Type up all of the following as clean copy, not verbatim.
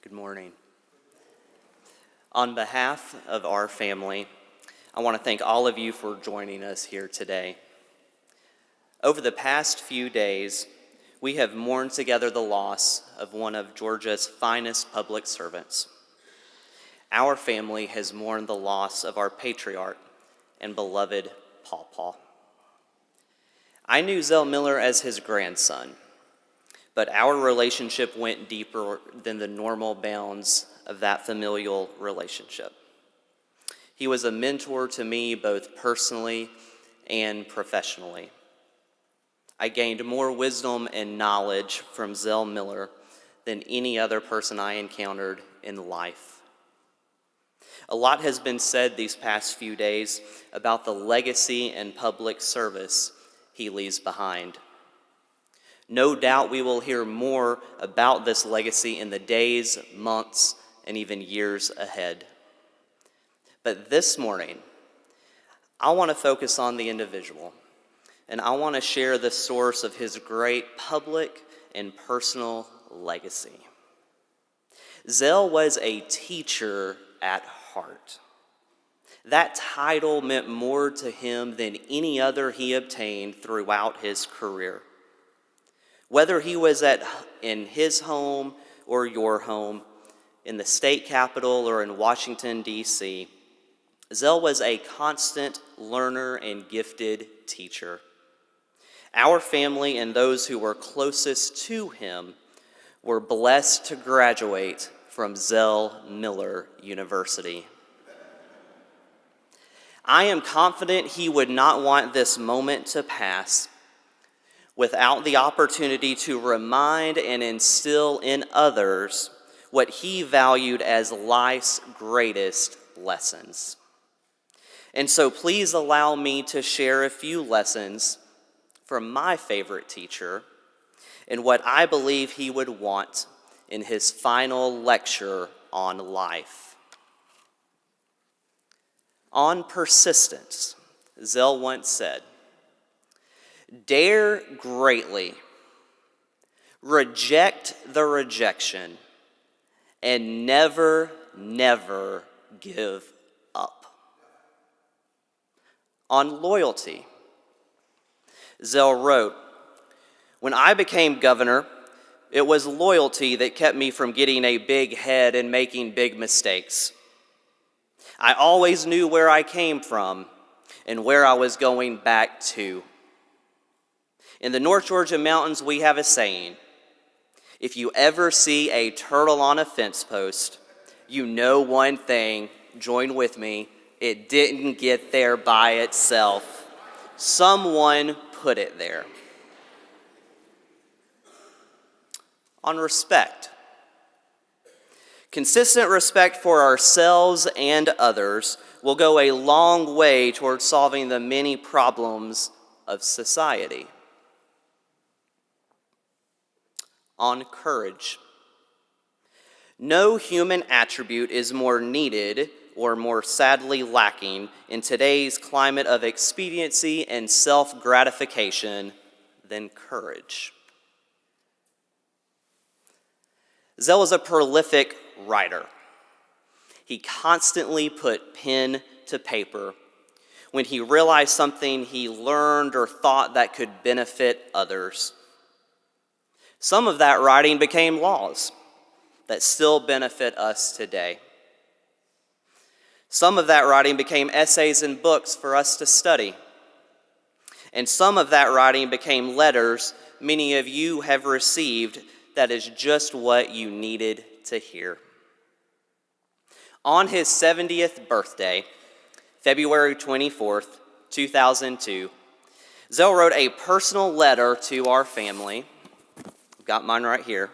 Good morning. On behalf of our family, I want to thank all of you for joining us here today. Over the past few days, we have mourned together the loss of one of Georgia's finest public servants. Our family has mourned the loss of our patriarch and beloved Pawpaw. I knew Zell Miller as his grandson, but our relationship went deeper than the normal bounds of that familial relationship. He was a mentor to me both personally and professionally. I gained more wisdom and knowledge from Zell Miller than any other person I encountered in life. A lot has been said these past few days about the legacy and public service he leaves behind. No doubt we will hear more about this legacy in the days, months, and even years ahead. But this morning, I want to focus on the individual, and I want to share the source of his great public and personal legacy. Zell was a teacher at heart. That title meant more to him than any other he obtained throughout his career. Whether he was in his home or your home, in the state capitol or in Washington, D.C., Zell was a constant learner and gifted teacher. Our family and those who were closest to him were blessed to graduate from Zell Miller University. I am confident he would not want this moment to pass without the opportunity to remind and instill in others what he valued as life's greatest lessons. And so please allow me to share a few lessons from my favorite teacher and what I believe he would want in his final lecture on life. On persistence, Zell once said, "Dare greatly, reject the rejection, and never, never give up." On loyalty, Zell wrote, "When I became governor, it was loyalty that kept me from getting a big head and making big mistakes. I always knew where I came from and where I was going back to." In the North Georgia mountains, we have a saying, if you ever see a turtle on a fence post, you know one thing, join with me, it didn't get there by itself. Someone put it there. On respect. Consistent respect for ourselves and others will go a long way toward solving the many problems of society. On courage. No human attribute is more needed or more sadly lacking in today's climate of expediency and self-gratification than courage. Zell was a prolific writer. He constantly put pen to paper when he realized something he learned or thought that could benefit others. Some of that writing became laws that still benefit us today. Some of that writing became essays and books for us to study. And some of that writing became letters many of you have received that is just what you needed to hear. On his 70th birthday, February 24th, 2002, Zell wrote a personal letter to our family, I've got mine right here,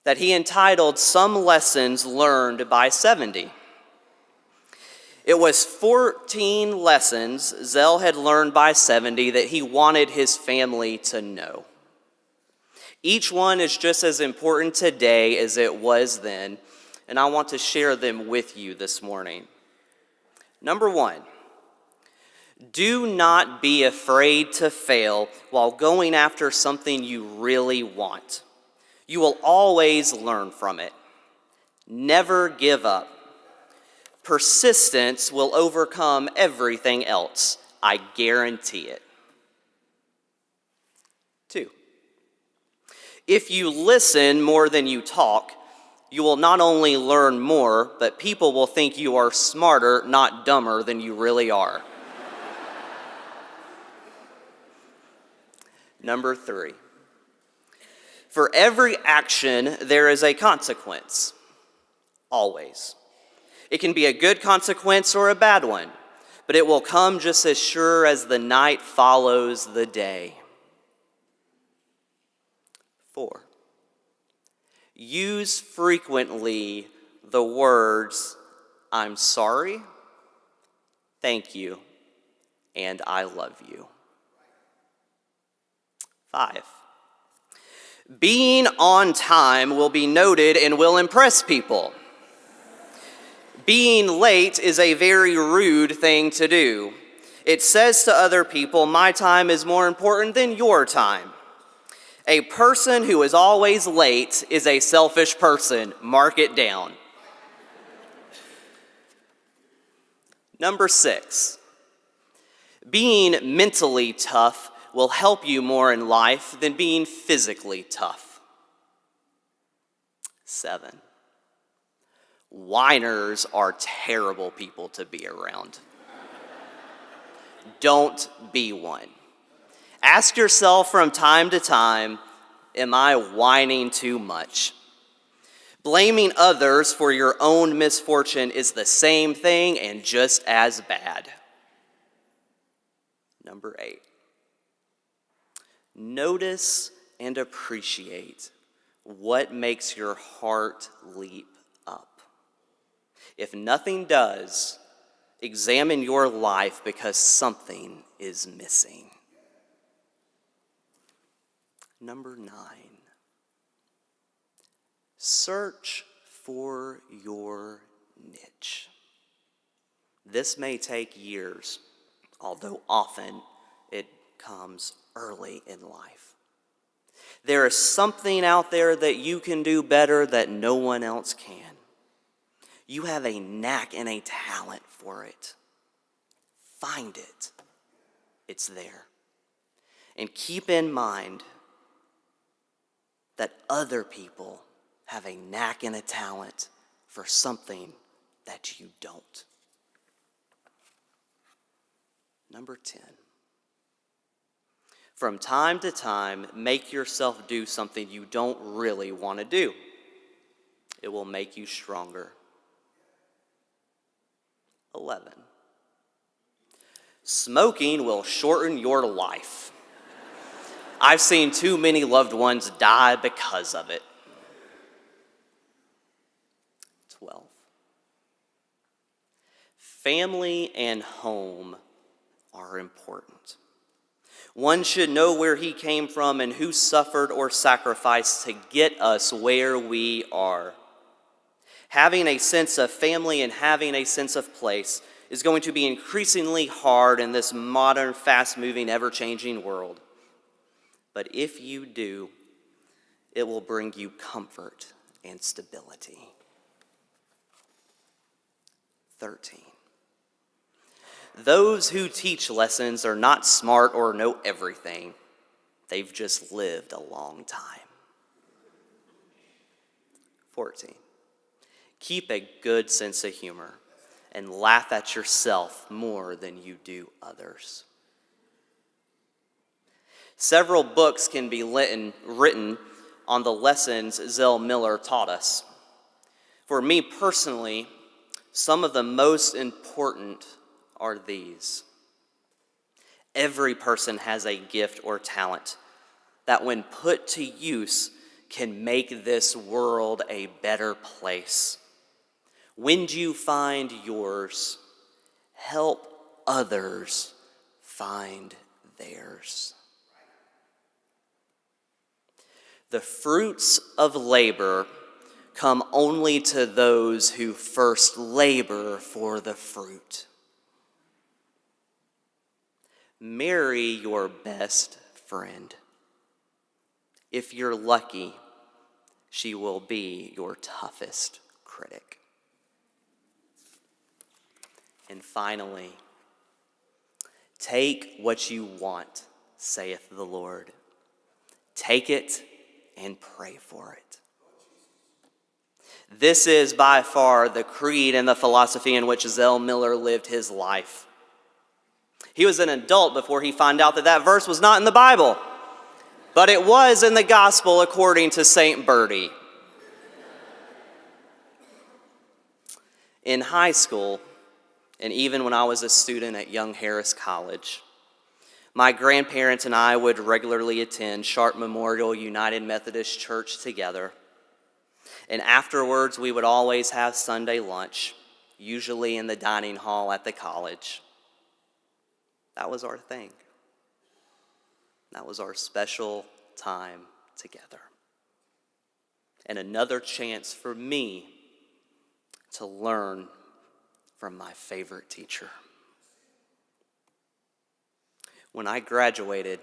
that he entitled Some Lessons Learned by 70. It was 14 lessons Zell had learned by 70 that he wanted his family to know. Each one is just as important today as it was then, and I want to share them with you this morning. Number one, do not be afraid to fail while going after something you really want. You will always learn from it. Never give up. Persistence will overcome everything else. I guarantee it. 2, if you listen more than you talk, you will not only learn more, but people will think you are smarter, not dumber than you really are. Number 3, for every action, there is a consequence. Always. It can be a good consequence or a bad one, but it will come just as sure as the night follows the day. 4, use frequently the words, I'm sorry, thank you, and I love you. 5, being on time will be noted and will impress people. Being late is a very rude thing to do. It says to other people, my time is more important than your time. A person who is always late is a selfish person. Mark it down. Number 6, being mentally tough will help you more in life than being physically tough. 7, whiners are terrible people to be around. Don't be one. Ask yourself from time to time, am I whining too much? Blaming others for your own misfortune is the same thing and just as bad. Number 8, notice and appreciate what makes your heart leap up. If nothing does, examine your life because something is missing. Number 9, search for your niche. This may take years, although often it comes early in life. There is something out there that you can do better that no one else can. You have a knack and a talent for it. Find it. It's there. And keep in mind that other people have a knack and a talent for something that you don't. Number 10, from time to time, make yourself do something you don't really want to do. It will make you stronger. 11, smoking will shorten your life. I've seen too many loved ones die because of it. 12, family and home are important. One should know where he came from and who suffered or sacrificed to get us where we are. Having a sense of family and having a sense of place is going to be increasingly hard in this modern, fast-moving, ever-changing world. But if you do, it will bring you comfort and stability. 13, those who teach lessons are not smart or know everything. They've just lived a long time. 14, keep a good sense of humor and laugh at yourself more than you do others. Several books can be written on the lessons Zell Miller taught us. For me personally, some of the most important are these. Every person has a gift or talent that when put to use can make this world a better place. When you find yours, help others find theirs. The fruits of labor come only to those who first labor for the fruit. Marry your best friend. If you're lucky, she will be your toughest critic. And finally, take what you want, saith the Lord. Take it and pray for it. This is by far the creed and the philosophy in which Zell Miller lived his life. He was an adult before he found out that that verse was not in the Bible, but it was in the gospel according to St. Birdie. In high school, and even when I was a student at Young Harris College, my grandparents and I would regularly attend Sharp Memorial United Methodist Church together. And afterwards, we would always have Sunday lunch, usually in the dining hall at the college. That was our thing. That was our special time together. And another chance for me to learn from my favorite teacher. When I graduated,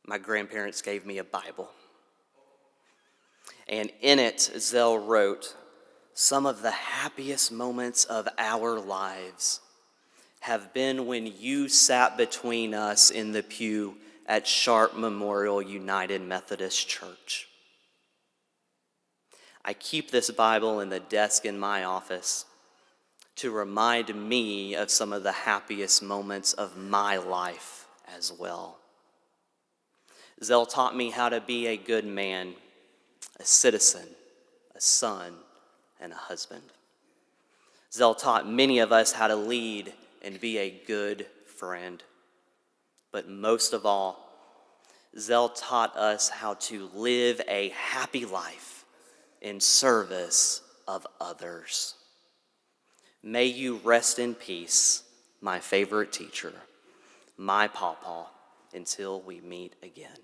my grandparents gave me a Bible. And in it, Zell wrote, "Some of the happiest moments of our lives have been when you sat between us in the pew at Sharp Memorial United Methodist Church." I keep this Bible in the desk in my office to remind me of some of the happiest moments of my life as well. Zell taught me how to be a good man, a citizen, a son, and a husband. Zell taught many of us how to lead and be a good friend. But most of all, Zell taught us how to live a happy life in service of others. May you rest in peace, my favorite teacher, my pawpaw, until we meet again.